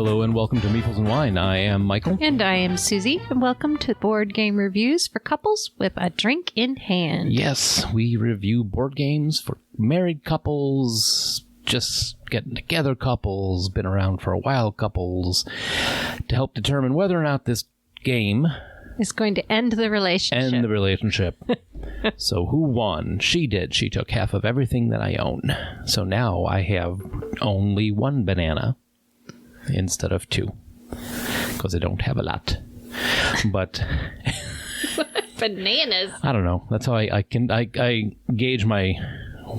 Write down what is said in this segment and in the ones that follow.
Hello and welcome to Meeples and Wine. I am Michael. And I am Susie, and welcome to Board Game Reviews for couples with a drink in hand. Yes, we review board games for married couples, just getting together couples, been around for a while couples, to help determine whether or not this game is going to end the relationship. So who won? She did. She took half of everything that I own. So now I have only one banana instead of two, because I don't have a lot. But bananas. I don't know. That's how I gauge my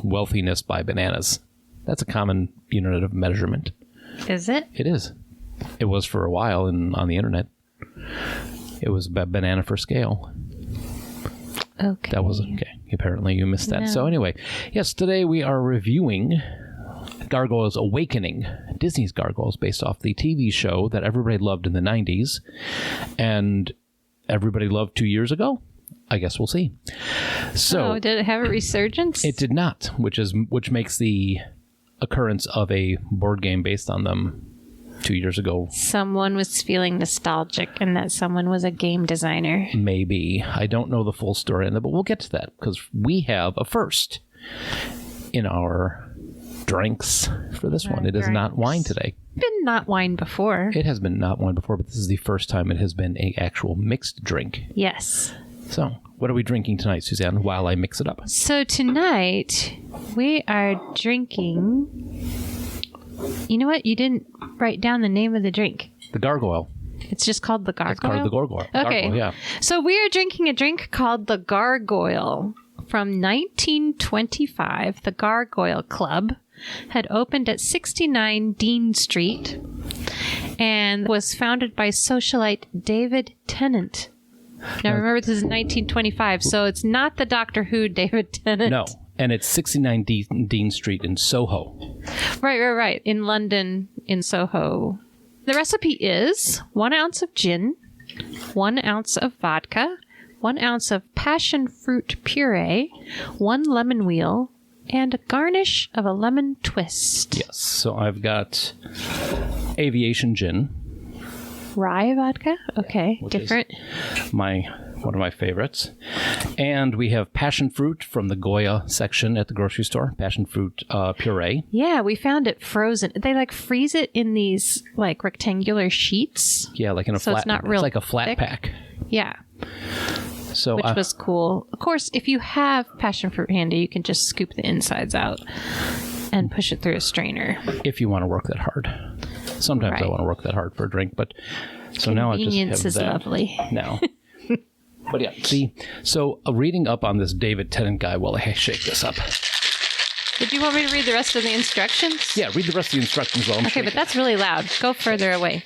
wealthiness by bananas. That's a common unit of measurement. Is it? It is. It was for a while on the internet. It was a banana for scale. Okay. That was okay. Apparently you missed that. No. So anyway, yes, today we are reviewing Gargoyles Awakening, Disney's Gargoyles, based off the TV show that everybody loved in the 90s and everybody loved 2 years ago. I guess we'll see. So, did it have a resurgence? It did not, which makes the occurrence of a board game based on them 2 years ago. Someone was feeling nostalgic, and that someone was a game designer. Maybe. I don't know the full story on that, but we'll get to that, because we have a first in our drinks for this one. It is not wine today. Been not wine before. It has been not wine before, but this is the first time it has been an actual mixed drink. Yes. So, what are we drinking tonight, Suzanne, while I mix it up? So tonight, we are drinking... You know what? You didn't write down the name of the drink. The Gargoyle. It's just called the Gargoyle? It's called the Gargoyle. Okay. Gargoyle, yeah. So we are drinking a drink called the Gargoyle. From 1925, the Gargoyle Club had opened at 69 Dean Street and was founded by socialite David Tennant. Now remember, this is 1925, so it's not the Doctor Who David Tennant. No. And it's 69 Dean Street in Soho. Right. In London, in Soho. The recipe is 1 ounce of gin, 1 ounce of vodka, 1 ounce of passion fruit puree, 1 lemon wheel, and a garnish of a lemon twist. Yes. So I've got aviation gin. Rye vodka? Okay. Yeah, different. One of my favorites. And we have passion fruit from the Goya section at the grocery store. Passion fruit puree. Yeah, we found it frozen. They freeze it in these rectangular sheets. Yeah, like in a flat. It's not real. It's like a flat thick. pack. Yeah. So which was cool. Of course, if you have passion fruit handy, you can just scoop the insides out and push it through a strainer. If you want to work that hard. Sometimes I want to work that hard for a drink, but so now I just have convenience is that lovely. now. But yeah, see, so reading up on this David Tennant guy while I shake this up. Did you want me to read the rest of the instructions? Yeah, read the rest of the instructions while I'm shaking. Okay, but that's really loud. Go further away.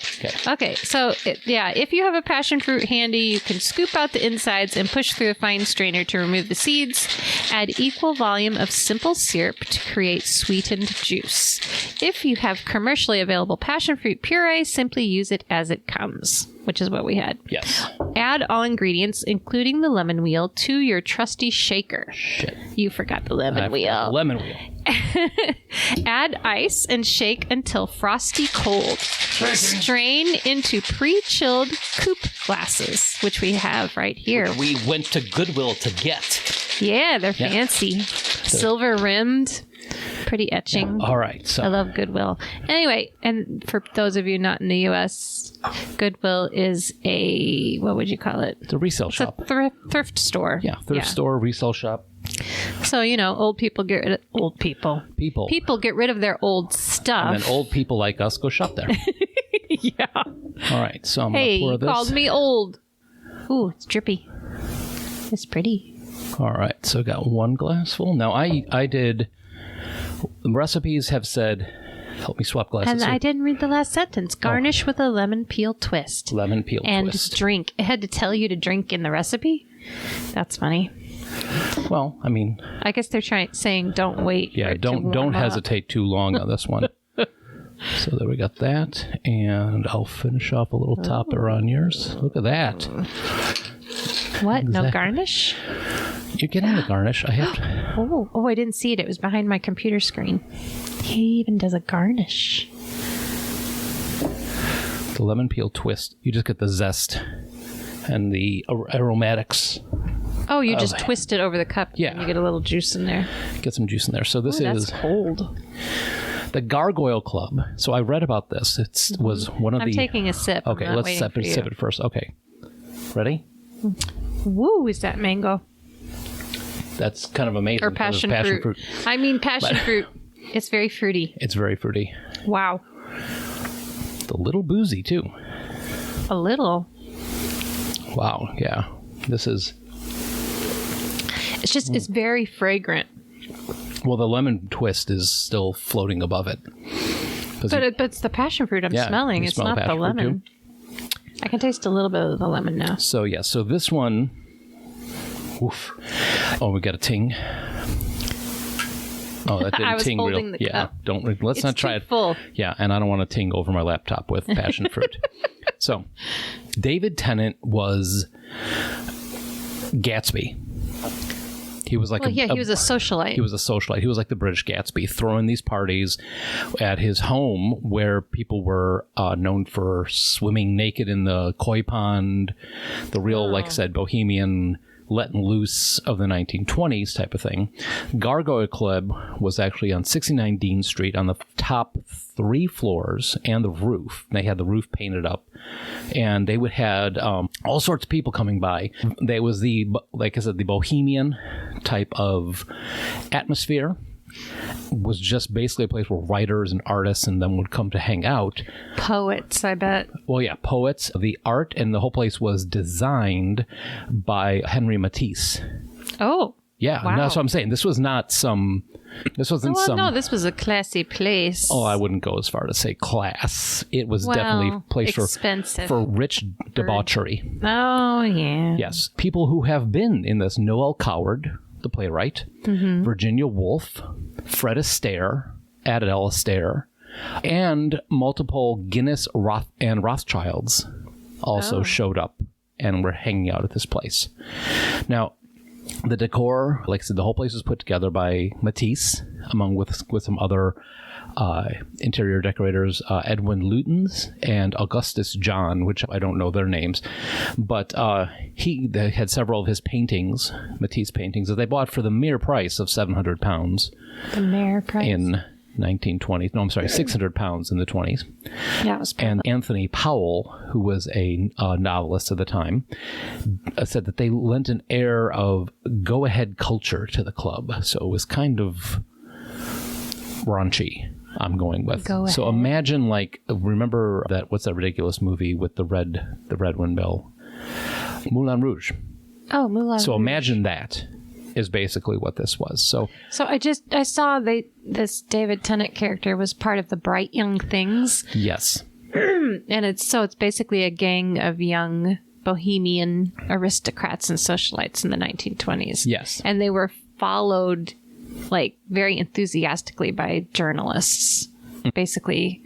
Okay, so if you have a passion fruit handy, you can scoop out the insides and push through a fine strainer to remove the seeds. Add equal volume of simple syrup to create sweetened juice. If you have commercially available passion fruit puree, simply use it as it comes, which is what we had. Yes. Add all ingredients, including the lemon wheel, to your trusty shaker. Shit. You forgot the lemon wheel. Lemon wheel. Add ice and shake until frosty cold. Strain into pre-chilled coupe glasses, which we have right here. We went to Goodwill to get. Yeah, they're fancy. Silver rimmed. Pretty etching. Yeah. All right. So I love Goodwill. Anyway, and for those of you not in the U.S., Goodwill is a, what would you call it? It's a resale shop. It's a thrift store. Yeah, thrift store, resale shop. So, old people get rid of old people. People get rid of their old stuff. And then old people like us go shop there. Yeah. All right. So I'm going to pour this. Hey, you called me old. Ooh, it's drippy. It's pretty. All right. So I got one glass full. Now I did, the recipes have said, help me swap glasses And here. I didn't read the last sentence. Garnish with a lemon peel twist. Lemon peel and twist. And drink. It had to tell you to drink in the recipe? That's funny. Well, I mean, I guess they're saying don't wait. Yeah, for it to don't warm up. hesitate too long on this one. So there we got that, and I'll finish off a little topper on yours. Look at that. What? No garnish? You're getting the garnish. I have to. Oh, I didn't see it. It was behind my computer screen. He even does a garnish. The lemon peel twist. You just get the zest and the aromatics. Oh, you just twist it over the cup. Yeah. And you get a little juice in there. Get some juice in there. So this is that's cold. the Gargoyle Club. So I read about this. It was one of I'm taking a sip. Okay, let's sip it first. Okay. Ready? Woo, is that mango? That's kind of amazing. Or passion fruit. I mean passion fruit. It's very fruity. It's very fruity. Wow. It's a little boozy, too. A little. Wow, yeah. This is... It's very fragrant. Well, the lemon twist is still floating above it. But it's the passion fruit I'm smelling. It's not the lemon. I can taste a little bit of the lemon now. So, yeah. So this one... Oof. Oh, we got a ting. Oh, that didn't I was ting holding the cup. Let's not try it. Full. Yeah, and I don't want to ting over my laptop with passion fruit. So, David Tennant was Gatsby. He was like he was a socialite. He was a socialite. He was like the British Gatsby, throwing these parties at his home where people were known for swimming naked in the koi pond, the real, like I said, bohemian letting loose of the 1920s type of thing. Gargoyle Club was actually on 69 Dean Street on the top 3 floors and the roof. They had the roof painted up, and they would had all sorts of people coming by. There was like I said, the bohemian type of atmosphere. Was just basically a place where writers and artists and them would come to hang out. Poets, I bet. Well, yeah, poets. The art and the whole place was designed by Henry Matisse. Oh. Yeah, wow. That's what I'm saying. This was not some... This wasn't some... No, this was a classy place. Oh, I wouldn't go as far to say class. It was definitely a place for rich debauchery. Oh, yeah. Yes. People who have been in this: Noel Coward, the playwright, Virginia Woolf, Fred Astaire, Adele Astaire, and multiple Guinness and Rothschilds also showed up and were hanging out at this place. Now, the decor, like I said, the whole place was put together by Matisse, among with some other interior decorators, Edwin Lutens and Augustus John, which I don't know their names, but they had several of his paintings, Matisse paintings, that they bought for the mere price of £700. The mere price? In 1920s. No, I'm sorry, £600 in the 20s. Yeah. And Anthony Powell, who was a novelist at the time, said that they lent an air of go-ahead culture to the club. So it was kind of raunchy, I'm going with. So imagine, remember what's that ridiculous movie with the red windmill? Moulin Rouge. Oh, Moulin Rouge. So imagine that is basically what this was. So I saw this David Tennant character was part of the Bright Young Things. Yes. And it's basically a gang of young bohemian aristocrats and socialites in the 1920s. Yes. And they were followed very enthusiastically by journalists, basically,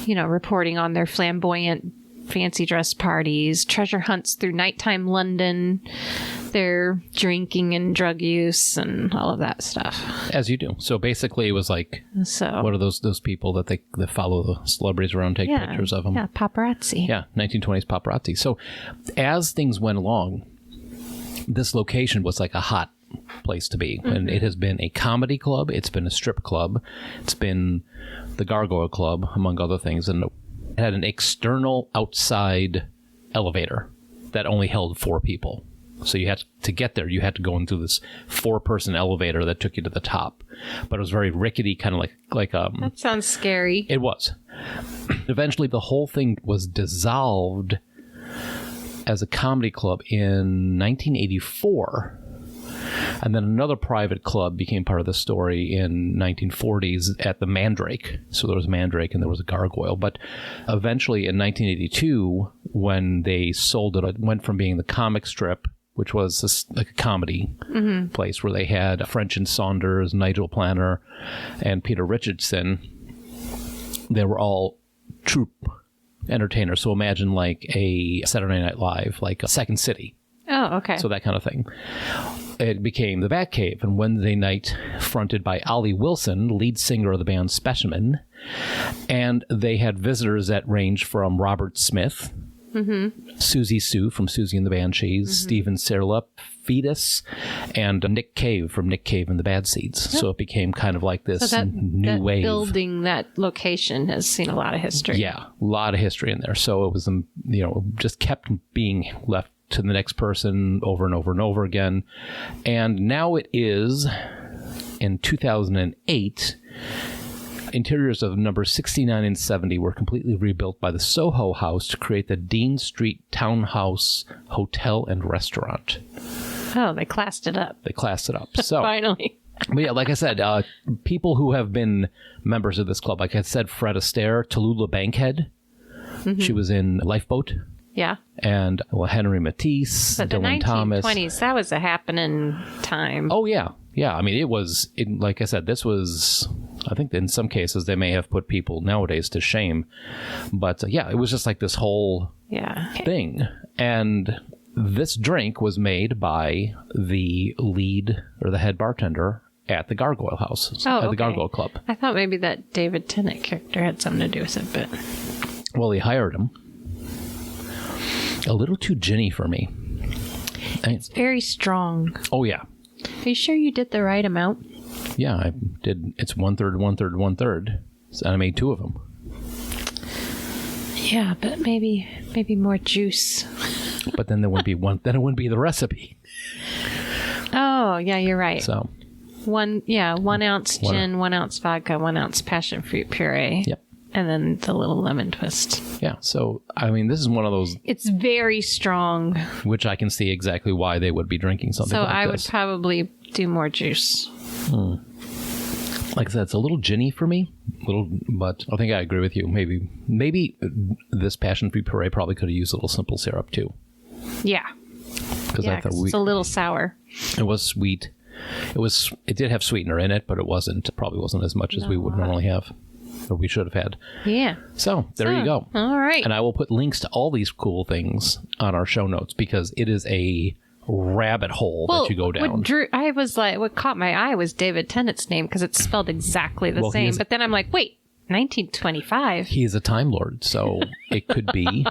reporting on their flamboyant fancy dress parties, treasure hunts through nighttime London, their drinking and drug use and all of that stuff. As you do. So basically it was what are those people that follow the celebrities around, take pictures of them? Yeah, paparazzi. Yeah, 1920s paparazzi. So as things went along, this location was like a hot place to be. And it has been a comedy club. It's been a strip club. It's been the Gargoyle Club, among other things. And it had an external outside elevator that only held 4 people. So you had to get there. You had to go into this 4-person elevator that took you to the top. But it was very rickety, kind of like that sounds scary. It was. Eventually, the whole thing was dissolved as a comedy club in 1984. And then another private club became part of the story in 1940s at the Mandrake. So there was Mandrake and there was a Gargoyle. But eventually in 1982, when they sold it, it went from being the comic strip, which was like a comedy place where they had French and Saunders, Nigel Planner, and Peter Richardson. They were all troupe entertainers. So imagine like a Saturday Night Live, like a Second City. Oh, okay. So that kind of thing. it became the Batcave, and Wednesday night, fronted by Ollie Wilson, lead singer of the band Specimen. And they had visitors that ranged from Robert Smith, Susie Sue from Susie and the Banshees, Steven Sirleaf, Fetus, and Nick Cave from Nick Cave and the Bad Seeds. So it became kind of like this new wave. Building, that location has seen a lot of history. Yeah, a lot of history in there. So it was, just kept being left to the next person over and over and over again. And now it is, in 2008, interiors of number 69 and 70 were completely rebuilt by the Soho House to create the Dean Street Townhouse Hotel and Restaurant. Oh, they classed it up. So finally. But yeah, like I said, people who have been members of this club, like I said, Fred Astaire, Tallulah Bankhead. She was in Lifeboat. Yeah. And Henry Matisse, but Dylan Thomas. The 1920s, that was a happening time. Oh, yeah. Yeah. I mean, like I said, this was, I think in some cases they may have put people nowadays to shame. But it was just like this whole thing. And this drink was made by the lead or the head bartender at the Gargoyle House, at the Gargoyle Club. I thought maybe that David Tennant character had something to do with it, but... Well, he hired him. A little too ginny for me. It's very strong. Oh, yeah. Are you sure you did the right amount? Yeah, I did. It's 1/3, 1/3, 1/3. And I made 2 of them. Yeah, but maybe more juice. But then there wouldn't be one. Then it wouldn't be the recipe. Oh, yeah, you're right. So 1 ounce gin, 1 ounce vodka, 1 ounce passion fruit puree. Yep. And then the little lemon twist. Yeah. So, I mean, this is one of those... It's very strong. Which I can see exactly why they would be drinking something like this. So I would probably do more juice. Like I said, it's a little ginny for me. But I think I agree with you. Maybe this passion fruit puree probably could have used a little simple syrup too. Yeah. Because I thought it's a little sour. It was sweet. It did have sweetener in it, but it probably wasn't as much as we would normally have. Or we should have had. Yeah. So, there you go. All right. And I will put links to all these cool things on our show notes because it is a rabbit hole that you go down. What caught my eye was David Tennant's name because it's spelled exactly the same. But then I'm like, wait, 1925? He is a Time Lord, so it could be.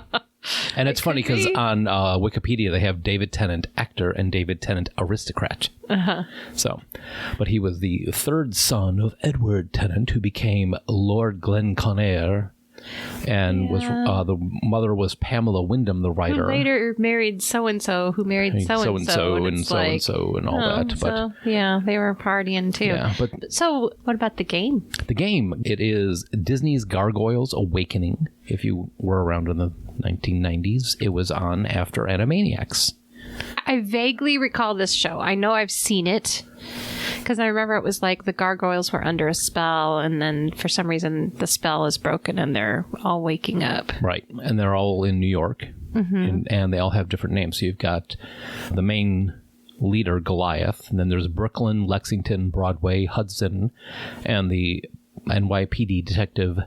And it's funny because on Wikipedia they have David Tennant actor and David Tennant aristocrat. So, but he was the 3rd son of Edward Tennant, who became Lord Glenconner, and was the mother was Pamela Wyndham, the writer. Who later married so-and-so, who married so-and-so, and so-and-so, and all that. But yeah, they were partying too. Yeah, but so what about the game? The game, it is Disney's Gargoyles Awakening. If you were around in the 1990s, it was on after Animaniacs. I vaguely recall this show. I know I've seen it because I remember it was like the gargoyles were under a spell and then for some reason the spell is broken and they're all waking up. Right. And they're all in New York and they all have different names. So you've got the main leader, Goliath, and then there's Brooklyn, Lexington, Broadway, Hudson, and the NYPD detective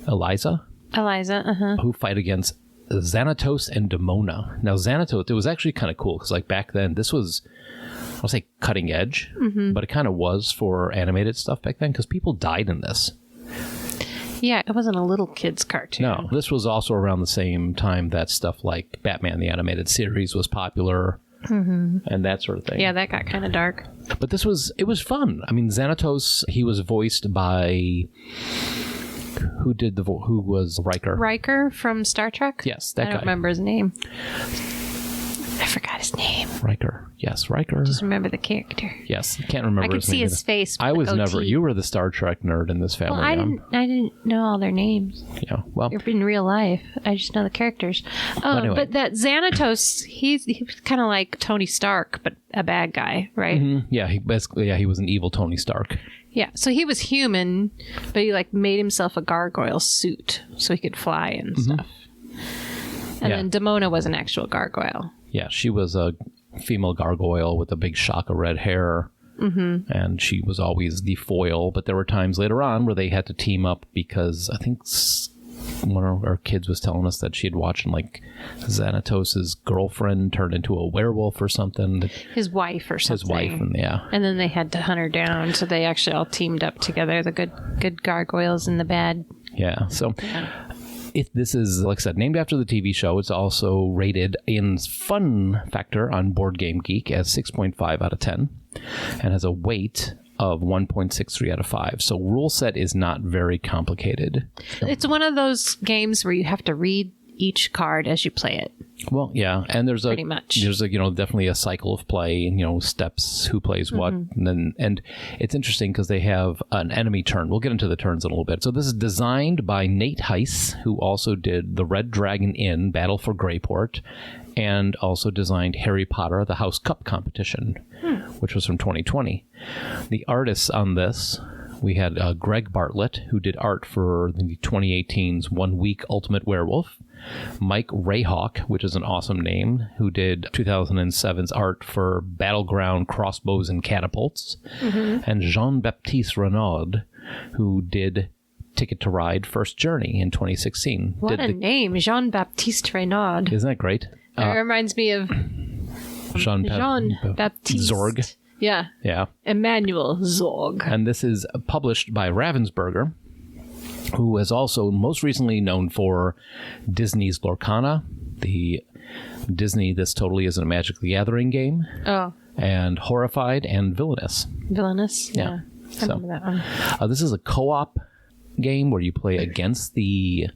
Eliza, who fight against Xanatos and Demona. Now, Xanatos, it was actually kind of cool because, like, back then, this was, I'll say cutting edge, but it kind of was for animated stuff back then because people died in this. Yeah, it wasn't a little kid's cartoon. No, this was also around the same time that stuff like Batman the Animated Series was popular and that sort of thing. Yeah, that got kind of dark. But it was fun. I mean, Xanatos, he was voiced by... Who was Riker? Riker from Star Trek? Yes, that guy. I don't remember his name. I forgot his name. Riker. Yes, Riker. Just remember the character. Yes, can't remember his name. I could see his face. I was never. You were the Star Trek nerd in this family. Well, I didn't know all their names. Yeah, well, in real life, I just know the characters. Oh, anyway. But that Xanatos, he was kind of like Tony Stark, but a bad guy, right? Mm-hmm. Yeah, he was an evil Tony Stark. Yeah, so he was human, but he like made himself a gargoyle suit so he could fly and stuff. And then Demona was an actual gargoyle. Yeah, she was a female gargoyle with a big shock of red hair. And she was always the foil. But there were times later on where they had to team up because I think one of our kids was telling us that she had watched like Xanatos's girlfriend turned into a werewolf or something. His wife or something. His wife, and yeah. And then they had to hunt her down, so they actually all teamed up together, the good gargoyles and the bad. Yeah, so if this is, like I said, named after the TV show, it's also rated in fun factor on Board Game Geek as 6.5 out of 10 and has a weight of 1.63 out of 5. So rule set is not very complicated. It's one of those games where you have to read each card as you play it. Well, yeah, and there's pretty much. There's definitely a cycle of play, steps, who plays what, and it's interesting because they have an enemy turn. We'll get into the turns in a little bit. So this is designed by Nate Heiss, who also did the Red Dragon Inn, Battle for Greyport, and also designed Harry Potter, the House Cup competition, which was from 2020. The artists on this, we had Greg Bartlett, who did art for the 2018's 1 Week Ultimate Werewolf, Mike Rayhawk, which is an awesome name, who did 2007's art for Battleground Crossbows and Catapults, and Jean-Baptiste Renaud, who did Ticket to Ride First Journey in 2016. What a name, Jean-Baptiste Renaud. Isn't that great? It reminds me of Jean-Baptiste Zorg. Yeah. Emmanuel Zorg. And this is published by Ravensburger, who is also most recently known for Disney's Lorcana, the Disney This Totally Isn't a Magic the Gathering game, and Horrified and Villainous. Villainous, yeah. I remember that one. This is a co-op game where you play against the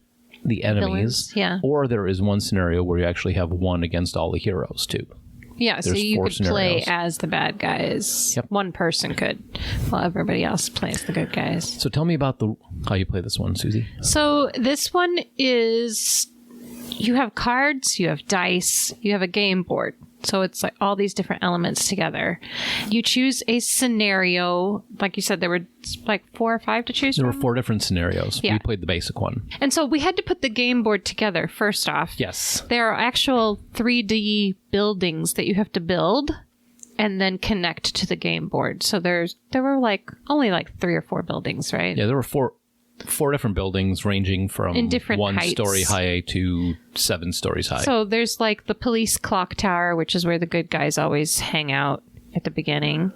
enemies, villains, or there is one scenario where you actually have one against all the heroes, too. Yeah, There's so you 4 could scenarios. play as the bad guys. Yep. One person could, while everybody else plays the good guys. So tell me about how you play this one, Susie. So this one is, you have cards, you have dice, you have a game board. So it's like all these different elements together. You choose a scenario. Like you said, there were like 4 or 5 to choose There from? were 4 different scenarios. Yeah. We played the basic one. And so we had to put the game board together first off. Yes. There are actual 3D buildings that you have to build and then connect to the game board. So there were only 3 or 4 buildings, right? Yeah, there were 4 different buildings ranging from In different 1 heights. story high to 7 stories high. So there's like the police clock tower, which is where the good guys always hang out at the beginning.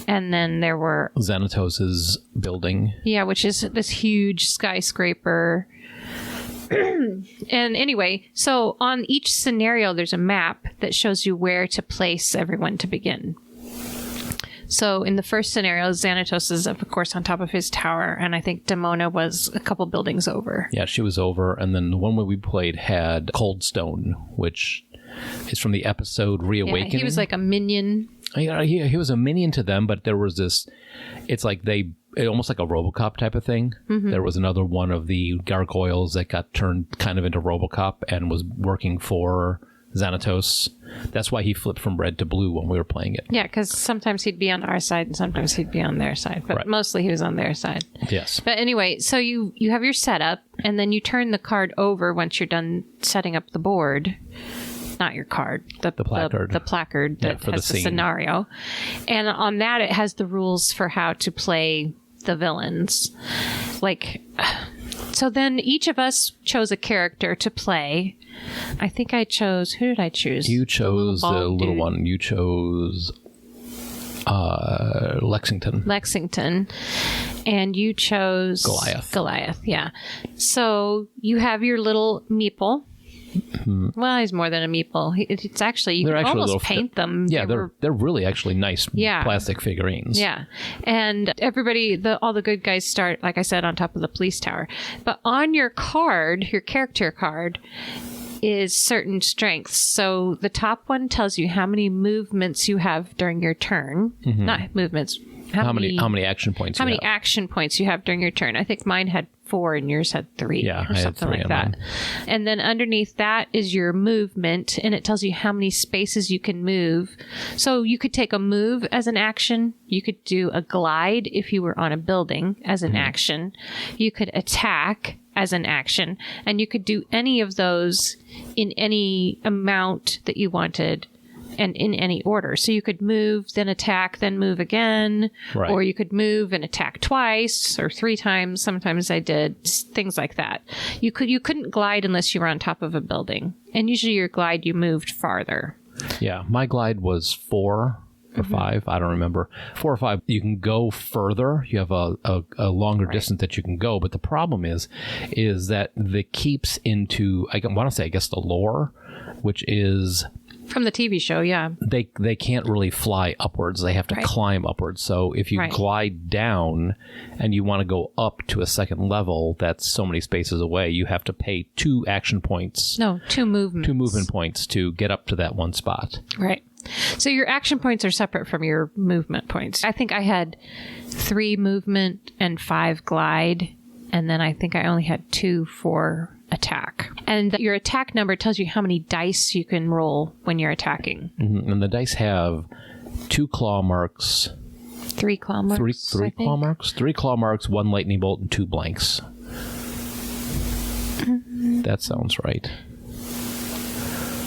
And then there were Xanatos's building. Yeah, which is this huge skyscraper. And anyway, so on each scenario, there's a map that shows you where to place everyone to begin. So in the first scenario, Xanatos is, of course, on top of his tower, and I think Demona was a couple buildings over. Yeah, she was over. And then the one where we played had Cold Stone, which is from the episode Reawakening. Yeah, he was like a minion. He was a minion to them, but there was this, it's like almost like a RoboCop type of thing. There was another one of the gargoyles that got turned kind of into RoboCop and was working for Xanatos. That's why he flipped from red to blue when we were playing it. Yeah, because sometimes he'd be on our side and sometimes he'd be on their side, but mostly he was on their side. Yes. But anyway, so you have your setup, and then you turn the card over once you're done setting up the board. Not your card, the placard. The placard that has the scenario. And on that, it has the rules for how to play the villains. So then each of us chose a character to play. I think I chose... Who did I choose? You chose the little one. You chose Lexington. And you chose... Goliath, yeah. So you have your little meeple. Well, he's more than a meeple. It's actually, you can almost paint them. Yeah, they're really actually nice plastic figurines. Yeah. And everybody, all the good guys start, like I said, on top of the police tower. But on your card, your character card, is certain strengths. So the top one tells you how many movements you have during your turn. Not movements. How many action points you have. Action points you have during your turn. I think mine had 4 and yours had 3. Yeah, or something like that. And then underneath that is your movement, and it tells you how many spaces you can move. So you could take a move as an action. You could do a glide if you were on a building as an action. You could attack as an action, and you could do any of those in any amount that you wanted and in any order. So you could move, then attack, then move again, Right. or you could move and attack twice or 3 times. Sometimes I did things like that. You couldn't glide unless you were on top of a building, and usually your glide you moved farther. Yeah, my glide was 4 or 5. I don't remember. 4 or 5. You can go further. You have a longer distance that you can go. But the problem is that the keeps into, I want to say, I guess the lore, which is From the TV show, yeah. they can't really fly upwards. They have to climb upwards. So if you glide down and you want to go up to a second level, that's so many spaces away. You have to pay 2 action points. No, 2 movements. 2 movement points to get up to that one spot. Right. So your action points are separate from your movement points. I think I had 3 movement and 5 glide, and then I think I only had 2 for attack. And your attack number tells you how many dice you can roll when you're attacking. Mm-hmm. And the dice have 2 claw marks. 3 claw marks. 3 claw marks? 3 claw marks, 1 lightning bolt, and 2 blanks. That sounds right.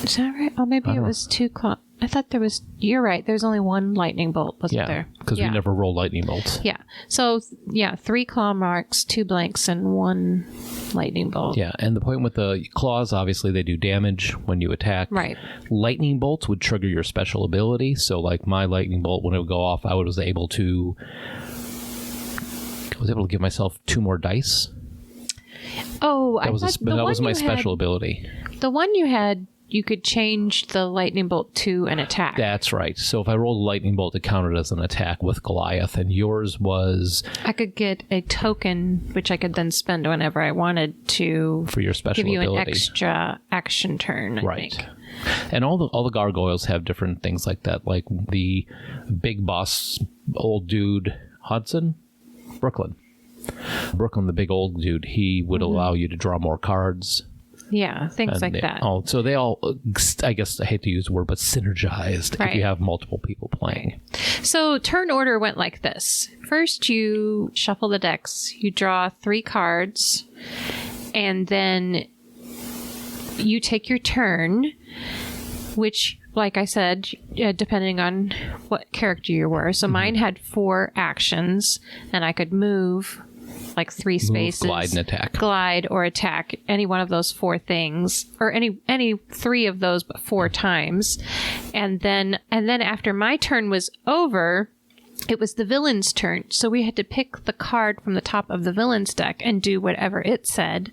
Is that right? Oh, maybe it was 2 claw. I thought there was. You're right. There's only 1 lightning bolt, wasn't there? Because we never roll lightning bolts. Yeah. So, 3 claw marks, 2 blanks, and 1 lightning bolt. Yeah, and the point with the claws, obviously, they do damage when you attack. Right. Lightning bolts would trigger your special ability. So, like my lightning bolt, when it would go off, I was able to give myself 2 more dice. Oh, that was my special ability. The one you had, you could change the lightning bolt to an attack. That's right. So if I rolled a lightning bolt, it counted as an attack with Goliath, and yours was... I could get a token, which I could then spend whenever I wanted to... For your special ability. Give you ability. an extra action turn, I think. And all the gargoyles have different things like that, like the big boss, old dude, Hudson? Brooklyn, the big old dude, he would allow you to draw more cards. Yeah, things like that. So they all, I guess I hate to use the word, but synergized if you have multiple people playing. So turn order went like this. First, you shuffle the decks. You draw 3 cards, and then you take your turn, which, like I said, depending on what character you were. So mine had 4 actions, and I could move like 3 spaces. Move, glide, and attack. Glide or attack, any one of those 4 things, or any 3 of those, but 4 times. And then after my turn was over, it was the villain's turn. So we had to pick the card from the top of the villain's deck and do whatever it said.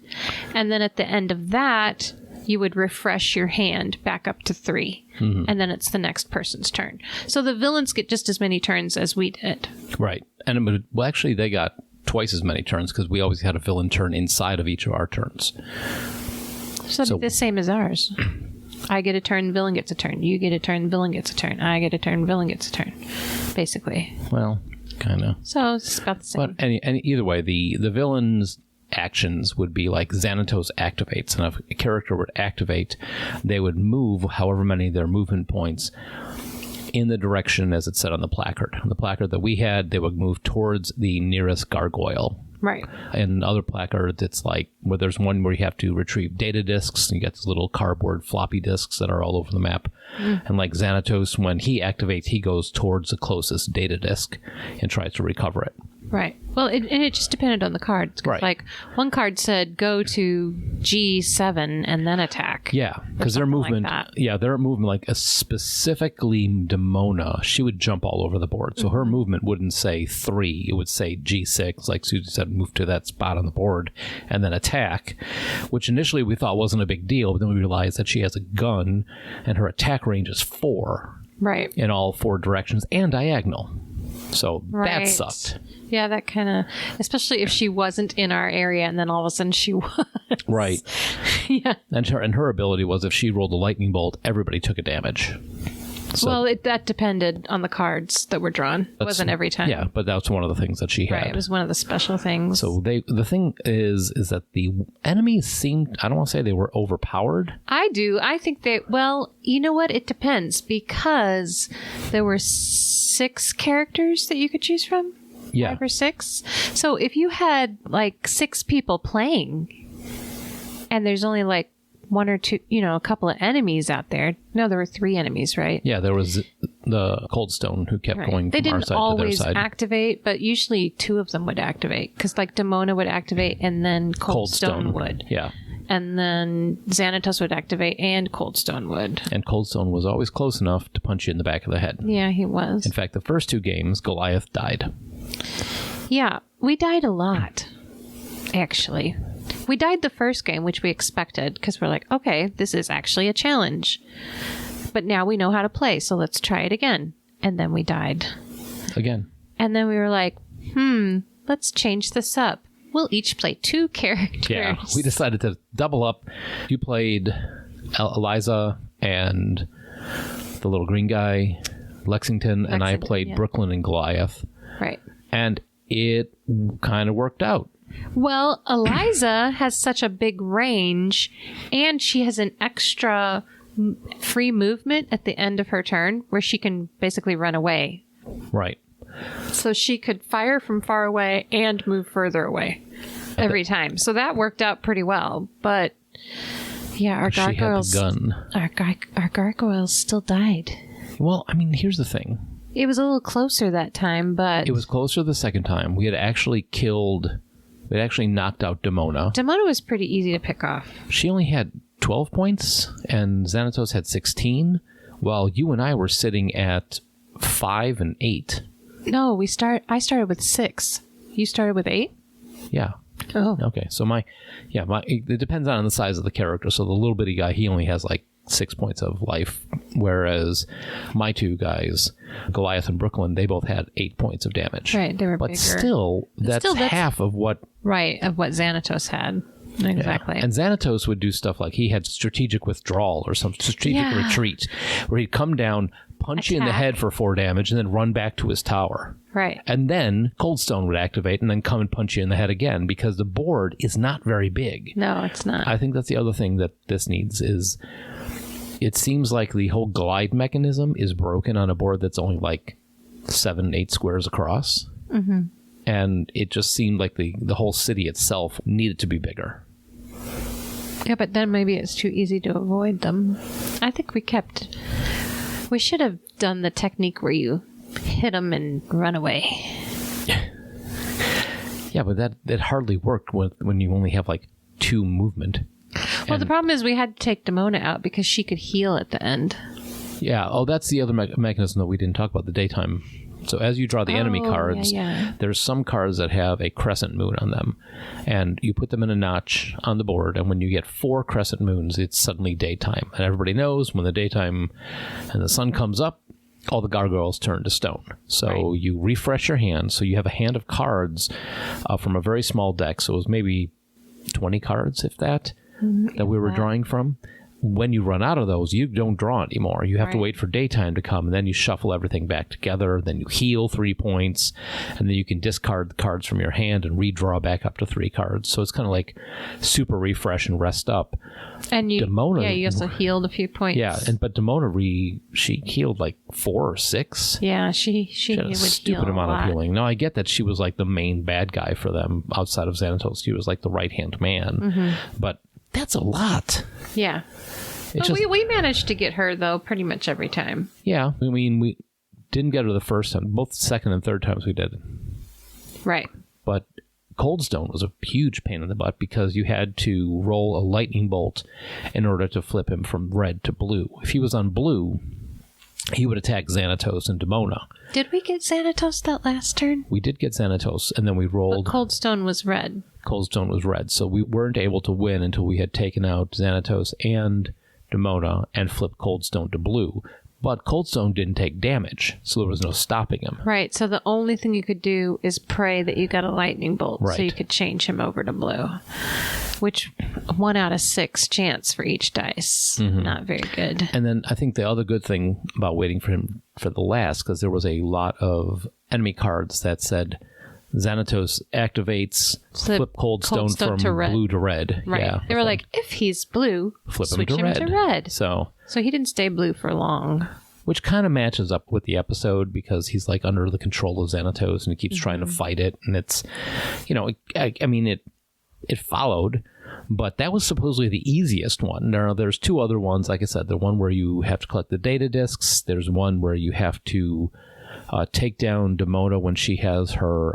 And then at the end of that, you would refresh your hand back up to 3. And then it's the next person's turn. So the villains get just as many turns as we did. Right. And actually, they got twice as many turns because we always had a villain turn inside of each of our turns. So the same as ours. I get a turn, villain gets a turn. You get a turn, villain gets a turn. I get a turn, villain gets a turn. Basically. Well, kind of. So it's about the same. But either way, the villain's actions would be like Xanatos activates. And if a character would activate, they would move however many of their movement points in the direction as it said on the placard. On the placard that we had, they would move towards the nearest gargoyle. Right. And other placards, it's like where there's one where you have to retrieve data discs, and you get these little cardboard floppy disks that are all over the map. And like Xanatos, when he activates, he goes towards the closest data disk and tries to recover it. Right. Well, it just depended on the cards. Right. Like one card said, go to G7 and then attack. Yeah, because their movement, like specifically Demona, she would jump all over the board. So her movement wouldn't say 3; it would say G6, like Susie said, move to that spot on the board and then attack. Which initially we thought wasn't a big deal, but then we realized that she has a gun and her attack range is 4. Right. In all 4 directions and diagonal. So that sucked. Yeah, that kind of, especially if she wasn't in our area and then all of a sudden she was. Right. Yeah. And her ability was if she rolled a lightning bolt, everybody took a damage. So, well, that depended on the cards that were drawn. It wasn't every time. Yeah, but that's one of the things that she had. Right, it was one of the special things. So the thing is that the enemies seemed, I don't want to say they were overpowered. I do. I think well, you know what? It depends because there were 6 characters that you could choose from. Yeah. 5 or 6. So if you had like 6 people playing and there's only like one or two, a couple of enemies out there. No, there were 3 enemies, right? Yeah, there was the Cold Stone who kept going from our side to their side. They didn't always activate, but usually 2 of them would activate. Because like Demona would activate and then Cold Stone would. Yeah. And then Xanatos would activate and Cold Stone would. And Cold Stone was always close enough to punch you in the back of the head. Yeah, he was. In fact, the first 2 games, Goliath died. Yeah, we died a lot, actually. We died the first game, which we expected, because we're like, okay, this is actually a challenge. But now we know how to play, so let's try it again. And then we died. Again. And then we were like, let's change this up. We'll each play 2 characters. Yeah, we decided to double up. You played Eliza and the little green guy, Lexington, and I played Brooklyn and Goliath. Right. And it kind of worked out. Well, Eliza has such a big range, and she has an extra free movement at the end of her turn where she can basically run away. Right. So she could fire from far away and move further away every time. So that worked out pretty well. But yeah, our gargoyles, she had the gun. Our gargoyles still died. Well, I mean, here's the thing. It was a little closer that time, but... It was closer the second time. We had actually knocked out Demona. Demona was pretty easy to pick off. She only had 12 points, and Xanatos had 16, while you and I were sitting at 5 and 8. No, I started with 6. You started with 8? Yeah. Oh. Okay, so it depends on the size of the character. So the little bitty guy, he only has like 6 points of life, whereas my 2 guys, Goliath and Brooklyn, they both had 8 points of damage. Right, they were but bigger. Still, that's half of what... Right, of what Xanatos had. Exactly. Yeah. And Xanatos would do stuff like he had strategic withdrawal or some strategic retreat, where he'd come down, punch you in the head for 4 damage, and then run back to his tower. Right. And then Cold Stone would activate and then come and punch you in the head again, because the board is not very big. No, it's not. I think that's the other thing that this needs is... It seems like the whole glide mechanism is broken on a board that's only like 7-8 squares across. Mm-hmm. And it just seemed like the whole city itself needed to be bigger. Yeah, but then maybe it's too easy to avoid them. I think we should have done the technique where you hit them and run away. Yeah, but that hardly worked when you only have like 2 movement. Well, the problem is we had to take Demona out because she could heal at the end. Yeah. Oh, that's the other mechanism that we didn't talk about, the daytime. So as you draw the enemy cards, there's some cards that have a crescent moon on them. And you put them in a notch on the board, and when you get 4 crescent moons, it's suddenly daytime. And everybody knows when the daytime and the sun comes up, all the gargoyles turn to stone. So you refresh your hand. So you have a hand of cards from a very small deck. So it was maybe 20 cards, if that we were drawing from. When you run out of those, you don't draw anymore. You have to wait for daytime to come, and then you shuffle everything back together. Then you heal 3 points, and then you can discard the cards from your hand and redraw back up to 3 cards. So it's kind of like super refresh and rest up. And Demona, you also healed a few points. Yeah, but Demona she healed like 4 or 6. Yeah, she had a stupid amount of healing. Now I get that she was like the main bad guy for them outside of Xanatos. She was like the right hand man, but that's a lot. Yeah. But we managed to get her, though, pretty much every time. Yeah. I mean, we didn't get her the first time. Both second and third times we did. Right. But Cold Stone was a huge pain in the butt because you had to roll a lightning bolt in order to flip him from red to blue. If he was on blue, he would attack Xanatos and Demona. Did we get Xanatos that last turn? We did get Xanatos, and then we rolled... But Cold Stone was red. Cold Stone was red, so we weren't able to win until we had taken out Xanatos and Demona and flipped Cold Stone to blue. But Cold Stone didn't take damage, so there was no stopping him. Right, so the only thing you could do is pray that you got a lightning bolt, so you could change him over to blue. Which, 1 out of 6 chance for each dice. Not very good. And then I think the other good thing about waiting for him for the last, because there was a lot of enemy cards that said... Xanatos activates, flip Cold Stone from blue to red. Right. Yeah, they were like, if he's blue, switch him to red. So he didn't stay blue for long. Which kind of matches up with the episode because he's like under the control of Xanatos and he keeps trying to fight it. And it's, I mean, it followed, But that was supposedly the easiest one. Now, there's 2 other ones. Like I said, the one where you have to collect the data discs. There's one where you have to take down Demona when she has her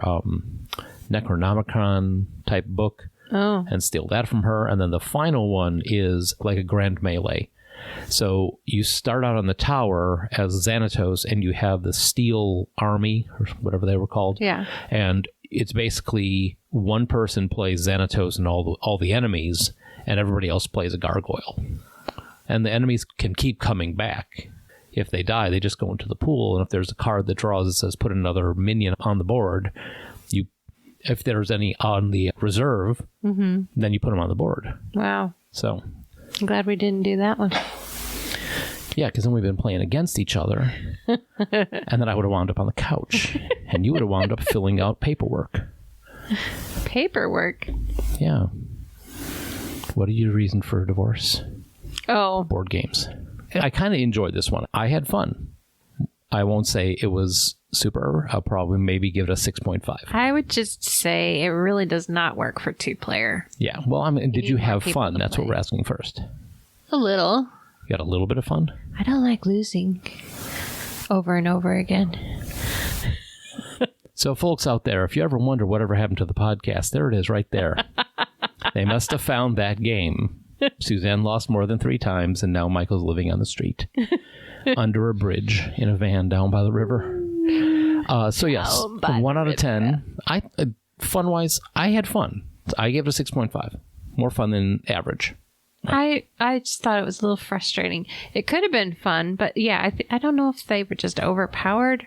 Necronomicon type book and steal that from her. And then the final one is like a grand melee. So you start out on the tower as Xanatos, and you have the Steel Army, or whatever they were called. Yeah. And it's basically one person plays Xanatos and all the enemies, and everybody else plays a gargoyle. And the enemies can keep coming back. If they die, they just go into the pool, and if there's a card that draws that says put another minion on the board, if there's any on the reserve, then you put them on the board. Wow. So I'm glad we didn't do that one. Yeah, because then we've been playing against each other, and then I would have wound up on the couch, and you would have wound up filling out paperwork. Paperwork? Yeah. What are your reason for divorce? Oh. Board games. I kind of enjoyed this one. I had fun. I won't say it was super. I'll probably maybe give it a 6.5. I would just say it really does not work for 2-player. Yeah. Well, I mean, did you have fun? That's what we're asking first. A little. You got a little bit of fun? I don't like losing over and over again. So, folks out there, if you ever wonder whatever happened to the podcast, there it is right there. They must have found that game. Suzanne lost more than 3 times, and now Michael's living on the street. Under a bridge in a van down by the river. So yes, 1 out of 10. Fun-wise, I had fun. I gave it a 6.5. More fun than average. I just thought it was a little frustrating. It could have been fun, but yeah, I don't know if they were just overpowered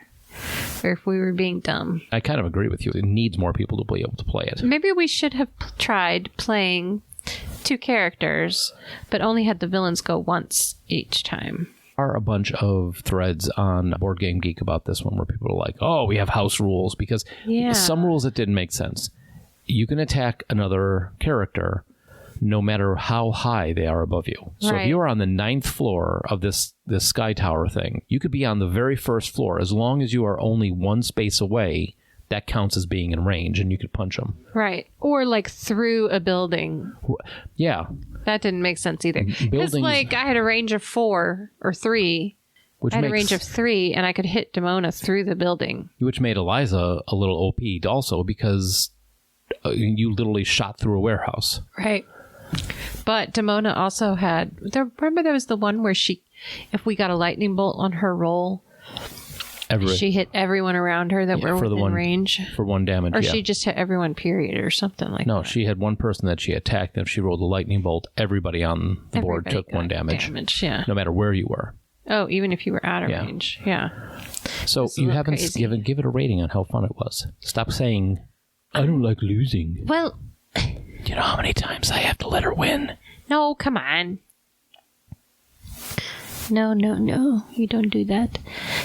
or if we were being dumb. I kind of agree with you. It needs more people to be able to play it. Maybe we should have tried playing 2 characters, but only had the villains go once each time. There are a bunch of threads on Board Game Geek about this one where people are like, oh, we have house rules, because some rules that didn't make sense. You can attack another character no matter how high they are above you. So if you're on the 9th floor of this sky tower thing, you could be on the very first floor. As long as you are only 1 space away, that counts as being in range, and you could punch them. Right. Or like through a building. Yeah. That didn't make sense either. Because like I had a range of 4 or 3. I had a range of 3, and I could hit Demona through the building. Which made Eliza a little OP'd also, because you literally shot through a warehouse. Right. But Demona also had... Remember there was the one where if we got a lightning bolt on her roll... She hit everyone around her that were within range. For 1 damage, Or she just hit everyone, period, or something like that. No, she had one person that she attacked, and if she rolled a lightning bolt, everybody on the board took 1 damage. No matter where you were. Oh, even if you were out of range. Yeah. So you haven't give it a rating on how fun it was. Stop saying, I don't like losing. Well... You know how many times I have to let her win? No, come on. No. You don't do that.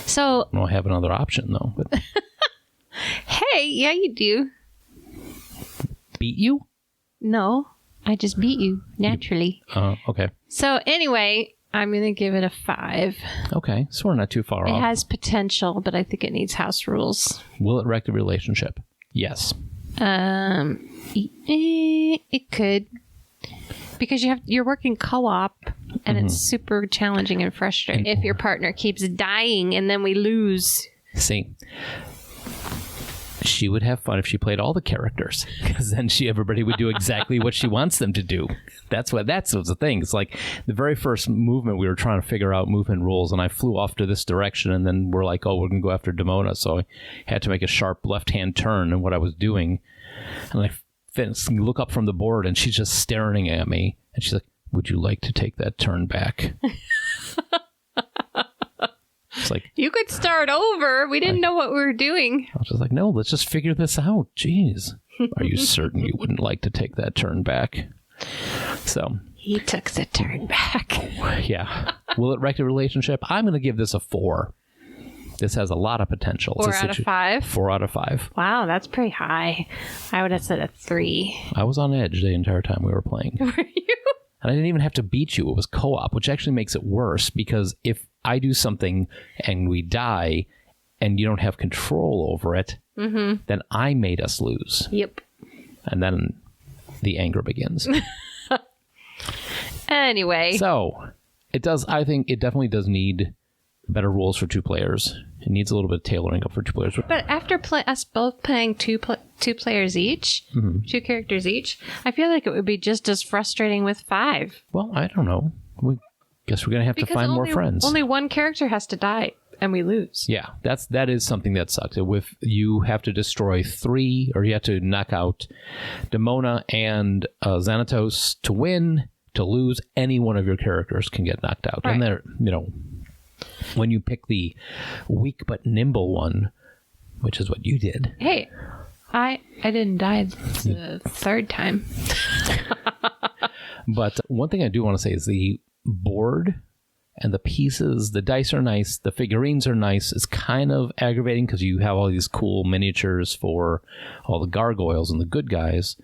So... Well, I have another option, though. But... Hey, yeah, you do. Beat you? No, I just beat you, naturally. Okay. So, anyway, I'm going to give it a 5. Okay, so we're not too far off. It has potential, but I think it needs house rules. Will it wreck the relationship? Yes. It could. Because you're working co-op, and it's super challenging and frustrating if your partner keeps dying and then we lose. See, she would have fun if she played all the characters, because then everybody would do exactly what she wants them to do. That's the thing. It's like the very first movement, we were trying to figure out movement rules, and I flew off to this direction, and then we're like, oh, we're going to go after Demona. So I had to make a sharp left-hand turn in what I was doing. And I look up from the board, and she's just staring at me, and she's like, would you like to take that turn back? It's like, you could start over. We didn't know what we were doing. I was just like, no, let's just figure this out. Jeez. Are you certain you wouldn't like to take that turn back? So he took the turn back. Yeah. Will it wreck the relationship? I'm going to give this a 4. This has a lot of potential. 4 out of 5? 4 out of 5. Wow, that's pretty high. I would have said a 3. I was on edge the entire time we were playing. Were you? And I didn't even have to beat you. It was co-op, which actually makes it worse, because if I do something and we die and you don't have control over it, then I made us lose. Yep. And then the anger begins. Anyway. So, I think it definitely does need better rules for 2 players. It needs a little bit of tailoring up for 2 players. But after us both playing two players each, 2 characters each, I feel like it would be just as frustrating with 5. Well, I don't know. Guess we're going to have to find more friends. Only one character has to die, and we lose. Yeah, that is something that sucks. If you have to destroy 3, or you have to knock out Demona and Xanatos to win. To lose, any one of your characters can get knocked out. Right. And they're, when you pick the weak but nimble one, which is what you did. Hey, I didn't die the 3rd time. But one thing I do want to say is the board and the pieces, the dice are nice, the figurines are nice. It's kind of aggravating because you have all these cool miniatures for all the gargoyles and the good guys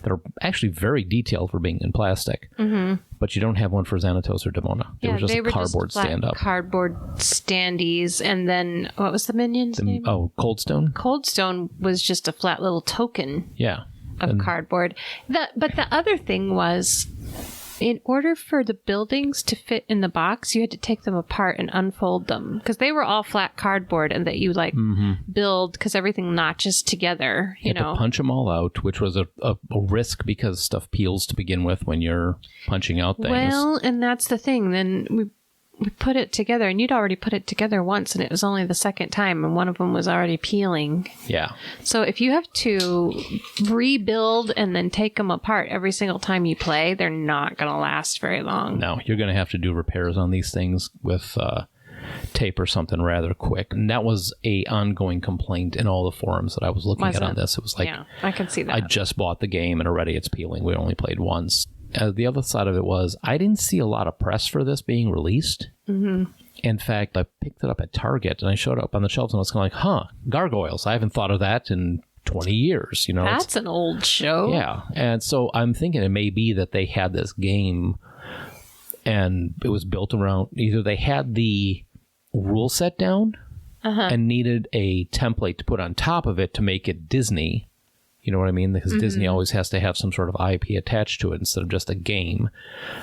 that are actually very detailed for being in plastic. Mm-hmm. But you don't have one for Xanatos or Demona. They were just cardboard stand-up. Cardboard standees. And then, what was the minion's name? Oh, Cold Stone? Cold Stone was just a flat little token of cardboard. But the other thing was, in order for the buildings to fit in the box, you had to take them apart and unfold them. Because they were all flat cardboard and that you build, because everything notches together. You know, to punch them all out, which was a risk because stuff peels to begin with when you're punching out things. Well, and that's the thing. Then we put it together, and you'd already put it together once, and it was only the 2nd time, and one of them was already peeling. Yeah. So if you have to rebuild and then take them apart every single time you play, they're not going to last very long. No, you're going to have to do repairs on these things with tape or something rather quick. And that was a ongoing complaint in all the forums that I was looking at on this. It was like, yeah, I can see that. I just bought the game and already it's peeling. We only played once. The other side of it was I didn't see a lot of press for this being released. Mm-hmm. In fact, I picked it up at Target and I showed up on the shelves and I was kind of like, Gargoyles. I haven't thought of that in 20 years. That's an old show. Yeah. And so I'm thinking it may be that they had this game and it was built around either they had the rule set down and needed a template to put on top of it to make it Disney. You know what I mean? Because Disney always has to have some sort of IP attached to it instead of just a game.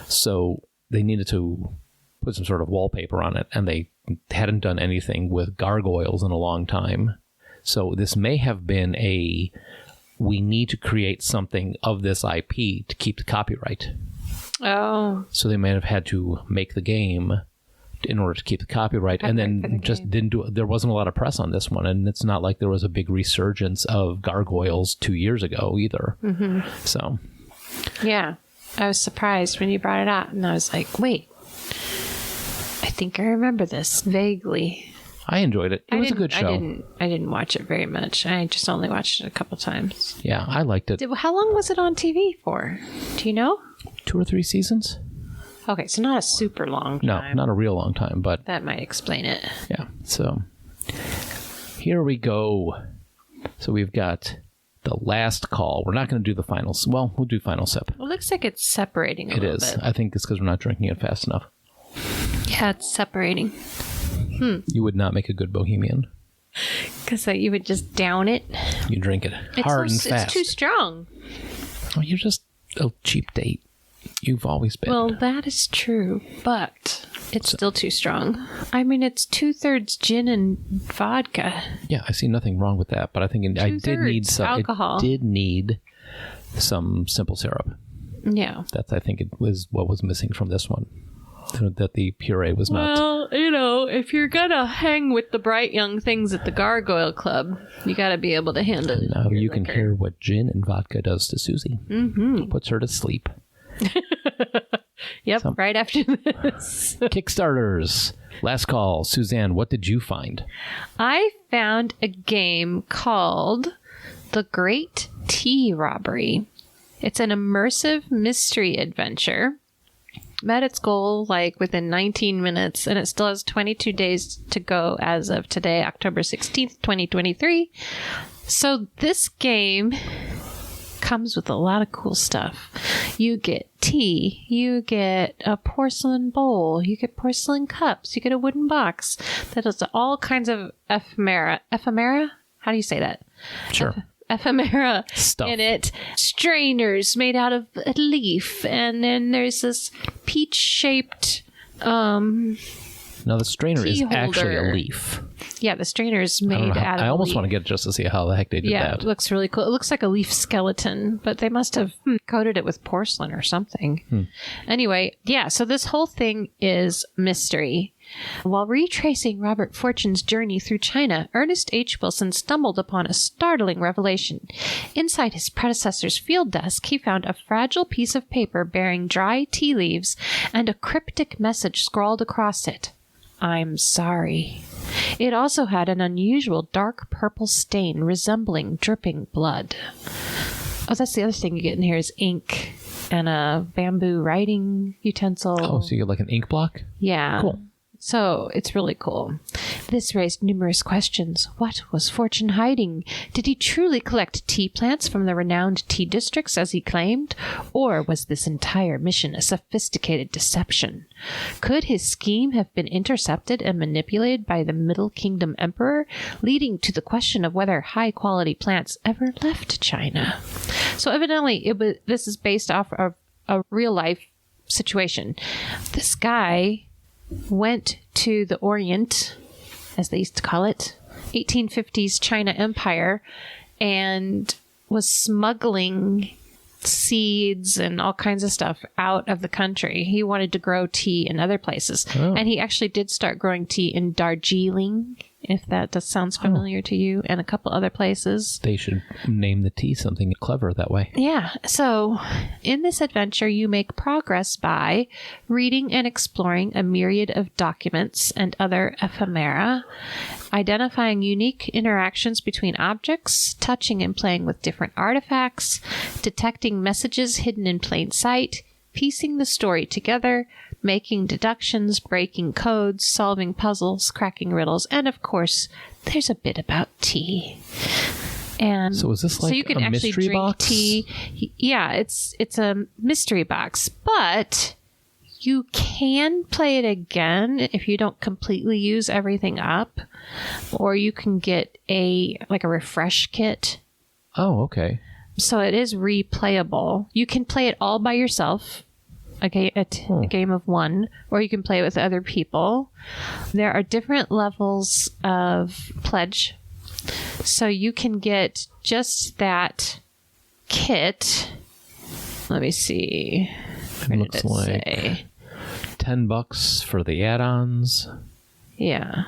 So they needed to put some sort of wallpaper on it, and they hadn't done anything with gargoyles in a long time. So this may have been we need to create something of this IP to keep the copyright. Oh. So they may have had to make the game in order to keep the copyright, and then just didn't do it. There wasn't a lot of press on this one, and it's not like there was a big resurgence of gargoyles 2 years ago either. Mm-hmm. So, yeah, I was surprised when you brought it up, and I was like, wait, I think I remember this vaguely. I enjoyed it. It was a good show. I didn't watch it very much. I just only watched it a couple times. Yeah, I liked it. How long was it on TV for? Do you know? 2 or 3 seasons. Okay, so not a super long time. No, not a real long time, but... That might explain it. Yeah, so... Here we go. So we've got the last call. We're not going to do the finals. Well, we'll do final sip. Well, it looks like it's separating a little bit. It is. I think it's because we're not drinking it fast enough. Yeah, it's separating. You would not make a good bohemian. Because you would just down it. You drink it hard and fast. It's too strong. Oh, you're just a cheap date. You've always been. Well, that is true, but it's still too strong. I mean, it's 2/3 gin and vodka. Yeah, I see nothing wrong with that, but I think I did need some alcohol. It did need some simple syrup. Yeah, that's I think it was what was missing from this one. That the puree was not. Well, if you're gonna hang with the bright young things at the Gargoyle Club, you got to be able to handle it. Now you can hear what gin and vodka does to Susie. Mm-hmm. Puts her to sleep. Yep, right after this. Kickstarters. Last call. Suzanne, what did you find? I found a game called The Great Tea Robbery. It's an immersive mystery adventure. Met its goal within 19 minutes, and it still has 22 days to go as of today, October 16th, 2023. So this game comes with a lot of cool stuff. You get tea, you get a porcelain bowl, you get porcelain cups, you get a wooden box that has all kinds of ephemera. Ephemera? How do you say that? Sure. ephemera Stuff. in it. Strainers made out of a leaf. And then there's this peach-shaped Now, the strainer is key actually a holder. leaf. Yeah, the strainer is made out of I almost leaf. want to get it just to see how the heck they did Yeah, that. it looks really cool. It looks like a leaf skeleton, but they must have coated it with porcelain or something. Anyway, yeah, so this whole thing is mystery. While retracing Robert Fortune's journey through China, Ernest H. Wilson stumbled upon a startling revelation. Inside his predecessor's field desk, he found a fragile piece of paper bearing dry tea leaves and a cryptic message scrawled across it. "I'm sorry." It also had an unusual dark purple stain resembling dripping blood. Oh, that's the other thing you get in here is ink and a bamboo writing utensil. Oh, so you get like an ink block? Yeah. Cool. So it's really cool. This raised numerous questions. What was Fortune hiding? Did he truly collect tea plants from the renowned tea districts as he claimed? Or was this entire mission a sophisticated deception? Could his scheme have been intercepted and manipulated by the Middle Kingdom Emperor, leading to the question of whether high-quality plants ever left China? So evidently, this is based off of a real-life situation. This guy went to the Orient, as they used to call it, 1850s China Empire, and was smuggling seeds and all kinds of stuff out of the country. He wanted to grow tea in other places. Oh. And he actually did start growing tea in Darjeeling, if that sounds familiar to you, and a couple other places. They should name the tea something clever that way. Yeah. So in this adventure, you make progress by reading and exploring a myriad of documents and other ephemera, identifying unique interactions between objects, touching and playing with different artifacts, detecting messages hidden in plain sight, piecing the story together, making deductions, breaking codes, solving puzzles, cracking riddles, and of course, there's a bit about tea. And So is this like you can a actually mystery drink box? tea. Yeah, it's a mystery box, but you can play it again if you don't completely use everything up, or you can get a refresh kit. Oh, okay. So it is replayable. You can play it all by yourself, a game of one, or you can play it with other people. There are different levels of pledge. So you can get just that kit. Let me see. It looks like say? $10 for the add-ons. Yeah.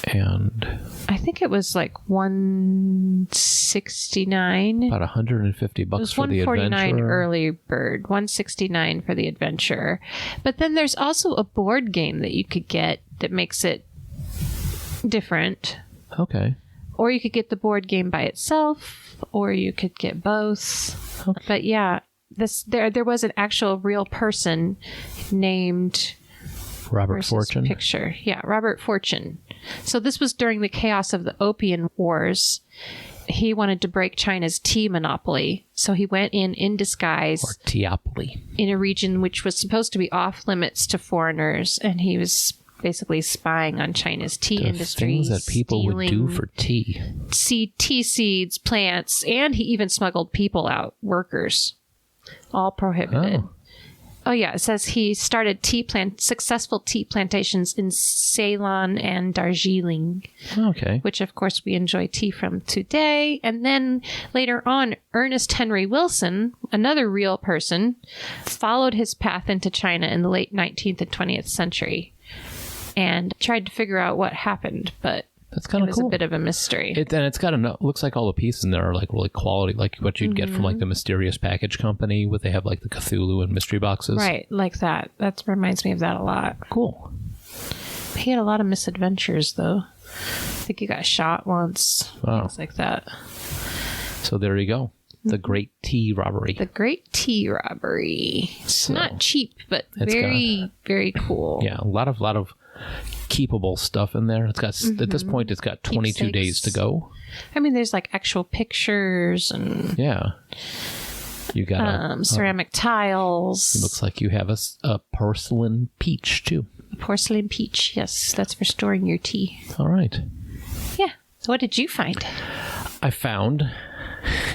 And I think it was like $169. about $150 It was for the $149 adventure. early bird, $169 for the adventure. But then there's also a board game that you could get that makes it different. Okay. Or you could get the board game by itself, or you could get both. Okay. But yeah, there was an actual real person named Robert Where's his Fortune. picture. Yeah, Robert Fortune. So this was during the chaos of the Opium Wars. He wanted to break China's tea monopoly. So he went in disguise Or Teopoly. in a region which was supposed to be off limits to foreigners. And he was basically spying on China's tea The industry. things that people would do for tea. tea seeds, plants, and he even smuggled people out, workers. All prohibited. Oh, yeah. It says he started successful tea plantations in Ceylon and Darjeeling, Okay. which, of course, we enjoy tea from today. And then later on, Ernest Henry Wilson, another real person, followed his path into China in the late 19th and 20th century and tried to figure out what happened, but That's kind it of was cool. a bit of a mystery. And it's got looks like all the pieces in there are like really quality, like what you'd get from like the Mysterious Package Company, where they have like the Cthulhu and mystery boxes. Right, like that. That reminds me of that a lot. Cool. He had a lot of misadventures, though. I think he got shot once. Wow. Things like that. So there you go. The Great Tea Robbery. The Great Tea Robbery. It's So, not cheap, but it's very, very cool. Yeah, a lot of keepable stuff in there. It's got at this point it's got 22 days to go. I mean, there's like actual pictures and Yeah. You got ceramic tiles. it looks like you have a porcelain peach too. Porcelain peach. Yes, that's for storing your tea. All right. Yeah. So what did you find? I found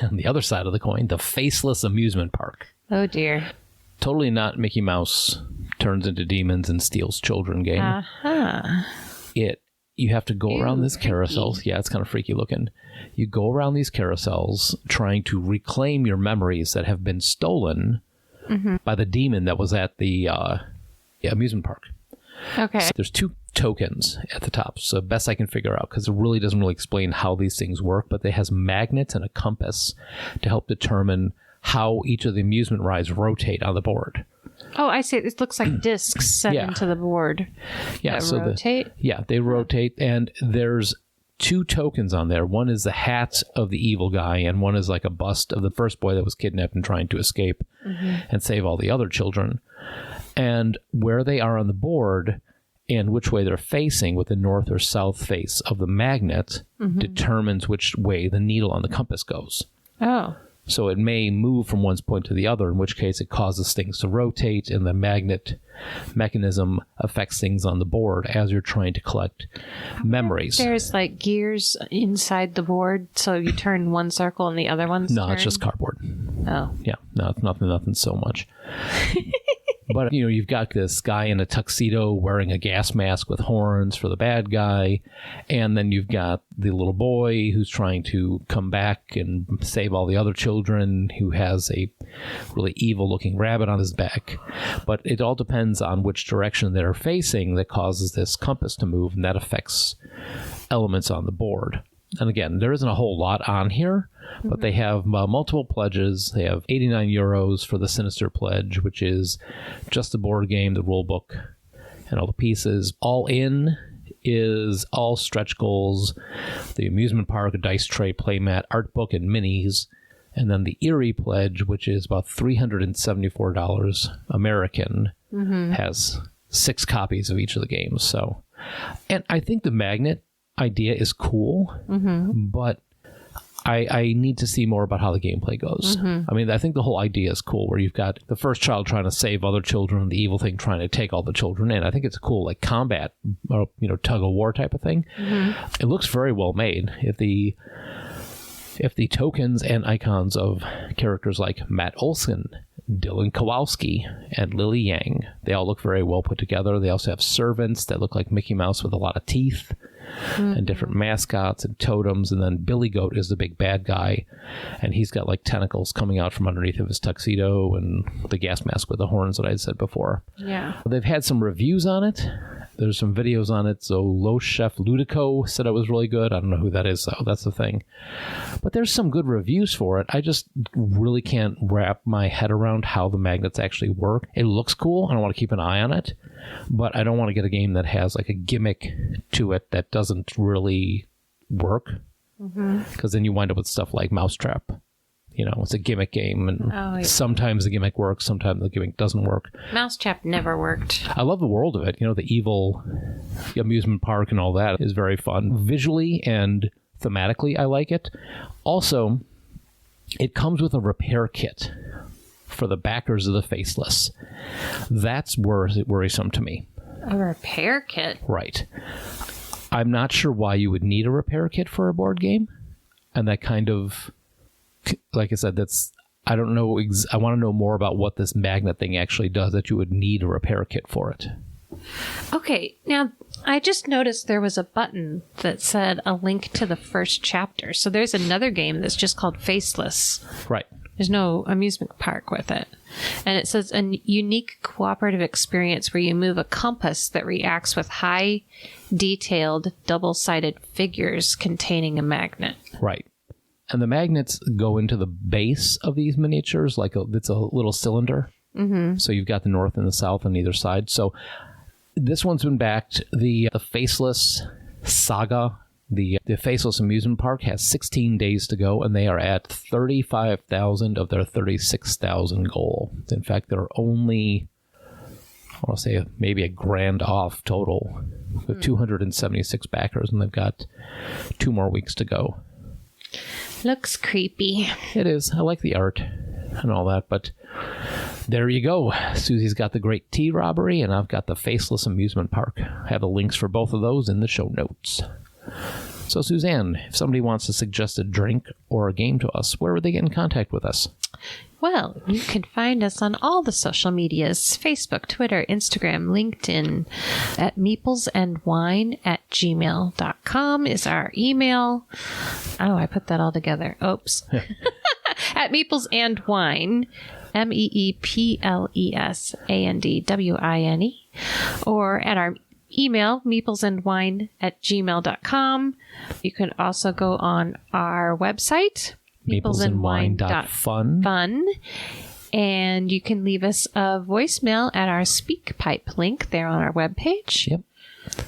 on the other side of the coin, the faceless amusement park. Oh, dear. Totally not Mickey Mouse turns into demons and steals children game. Uh-huh. You have to go around these freaky. carousels. Yeah, it's kind of freaky looking. You go around these carousels trying to reclaim your memories that have been stolen by the demon that was at the amusement park. Okay. So there's 2 tokens at the top, so best I can figure out, because it really doesn't really explain how these things work, but it has magnets and a compass to help determine how each of the amusement rides rotate on the board. Oh, I see. It looks like discs set into the board. Yeah, that rotate. They rotate, and there's 2 tokens on there. One is the hat of the evil guy, and one is like a bust of the first boy that was kidnapped and trying to escape and save all the other children. And where they are on the board and which way they're facing with the north or south face of the magnet determines which way the needle on the compass goes. Oh. So it may move from one point to the other, in which case it causes things to rotate, and the magnet mechanism affects things on the board as you're trying to collect memories. There's like gears inside the board, so you turn one circle and the other one's No, turn? it's just cardboard. Oh. Yeah, no, it's nothing so much. But, you've got this guy in a tuxedo wearing a gas mask with horns for the bad guy. And then you've got the little boy who's trying to come back and save all the other children, who has a really evil-looking rabbit on his back. But it all depends on which direction they're facing that causes this compass to move, and that affects elements on the board. And again, there isn't a whole lot on here, but they have multiple pledges. They have 89 euros for the Sinister Pledge, which is just the board game, the rule book, and all the pieces. All in is all stretch goals, the amusement park, a dice tray, playmat, art book, and minis. And then the Erie Pledge, which is about $374 American, has 6 copies of each of the games. So, and I think the magnet idea is cool, but I need to see more about how the gameplay goes. I mean, I think the whole idea is cool, where you've got the first child trying to save other children and the evil thing trying to take all the children in. I think it's a cool, like, combat, or, tug of war type of thing. It looks very well made. If the tokens and icons of characters like Matt Olson, Dylan Kowalski, and Lily Yang, they all look very well put together. They also have servants that look like Mickey Mouse with a lot of teeth. And different mascots and totems, and then Billy Goat is the big bad guy, and he's got like tentacles coming out from underneath of his tuxedo and the gas mask with the horns that I said before. Yeah. They've had some reviews on it. There's some videos on it. So Low Chef Ludico said it was really good. I don't know who that is, though. That's the thing. But there's some good reviews for it. I just really can't wrap my head around how the magnets actually work. It looks cool. I don't want to keep an eye on it, but I don't want to get a game that has like a gimmick to it that doesn't really work, because then you wind up with stuff like Mousetrap. It's a gimmick game, and sometimes the gimmick works, sometimes the gimmick doesn't work. Mousetrap never worked. I love the world of it. The evil amusement park and all that is very fun. Visually and thematically, I like it. Also, it comes with a repair kit for the backers of the Faceless. That's worrisome to me. A repair kit? Right. I'm not sure why you would need a repair kit for a board game. And that kind of, like I said, I don't know. I want to know more about what this magnet thing actually does, that you would need a repair kit for it. Okay. Now, I just noticed there was a button that said a link to the first chapter. So there's another game that's just called Faceless. Right. There's no amusement park with it. And it says a unique cooperative experience where you move a compass that reacts with high detailed double-sided figures containing a magnet. Right. And the magnets go into the base of these miniatures, it's a little cylinder. So you've got the north and the south on either side. So this one's been backed. The Faceless Saga, the Faceless Amusement Park, has 16 days to go, and they are at 35,000 of their 36,000 goal. In fact, they're only, I want to say, maybe a grand off total, with 276 backers, and they've got 2 more weeks to go. Looks creepy. It is. I like the art and all that, but there you go. Susie's got the Great Tea Robbery, and I've got the Faceless Amusement Park. I have the links for both of those in the show notes. So, Suzanne, if somebody wants to suggest a drink or a game to us, where would they get in contact with us? Well, you can find us on all the social medias, Facebook, Twitter, Instagram, LinkedIn, at meeplesandwine@gmail.com is our email. Oh, I put that all together. Oops. At meeplesandwine, meeplesandwine, or at our email, meeplesandwine@gmail.com. You can also go on our website, meeplesandwine.fun, and you can leave us a voicemail at our SpeakPipe link there on our webpage. Yep.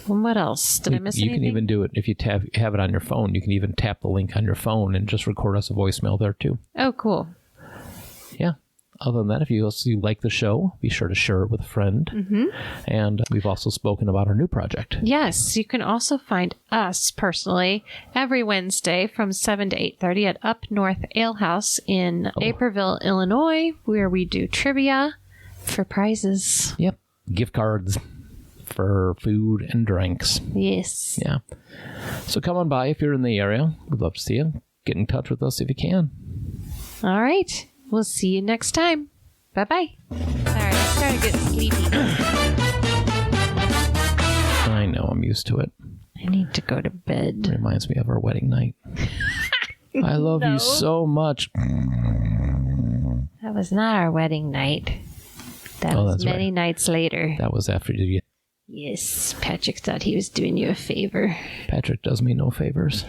And what else? Did I miss anything? You can even do it if you have it on your phone. You can even tap the link on your phone and just record us a voicemail there too. Oh, cool. Yeah. Other than that, if you like the show, be sure to share it with a friend. Mm-hmm. And we've also spoken about our new project. Yes, you can also find us personally every Wednesday from 7 to 8:30 at Up North Ale House in Naperville, Illinois, where we do trivia for prizes. Yep. Gift cards for food and drinks. Yes. Yeah. So come on by if you're in the area. We'd love to see you. Get in touch with us if you can. All right. We'll see you next time. Bye-bye. Sorry, I started getting sleepy. I know, I'm used to it. I need to go to bed. Reminds me of our wedding night. I love you so much. That was not our wedding night. That was many nights later. That was after you. Yes, Patrick thought he was doing you a favor. Patrick does me no favors.